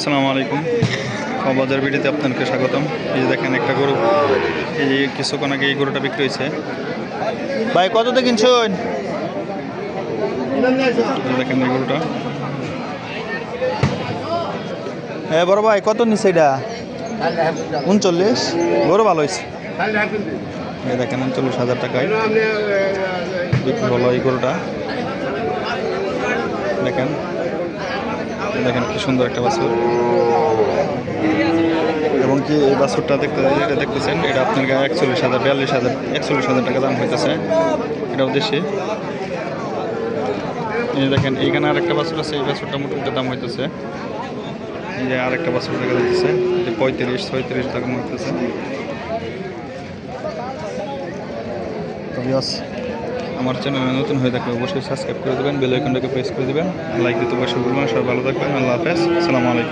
আসসালামু আলাইকুম। বাজার ভিডিওতে আপনাকে স্বাগতম। এই যে দেখেন একটা গরু, এই যে কিছুক্ষণ আগে এই গরুটা বিক্রি হয়েছে। ভাই কততে কিনছেন? দেখেন এই গরুটা। হ্যাঁ বড় ভাই কত নিচ্ছে এটা? 39। গরু ভালো হয়েছে। এই দেখেন 39,000 টাকায় বিক্রি হলো এই গরুটা। দেখেন দেখেন কি সুন্দর একটা বাছুর, এবং কি এই বাছুরটা যেটা দেখতেছেন এটা আপনার গায়ে 41,000 42,000 41,000 টাকা দাম হইতেছে এটাও দেশে। এই দেখেন এইখানে আরেকটা বাছুর আছে, এই বাছুরটা মোটামুটি দাম হইতেছে, এই যে আরেকটা বাছুর দেখা যাচ্ছে যে 35-36 টাকা হইতেছে। আমার চ্যানেলে নতুন হয়ে থাকলে অবশ্যই সাবস্ক্রাইব করে দেবেন, বেল আইকনটাকে প্রেস করে দেবেন, লাইক দিতে অবশ্যই ভুলবেন না। সবাই ভালো থাকবেন। আল্লাহ হাফেজ, আসসালামু আলাইকুম।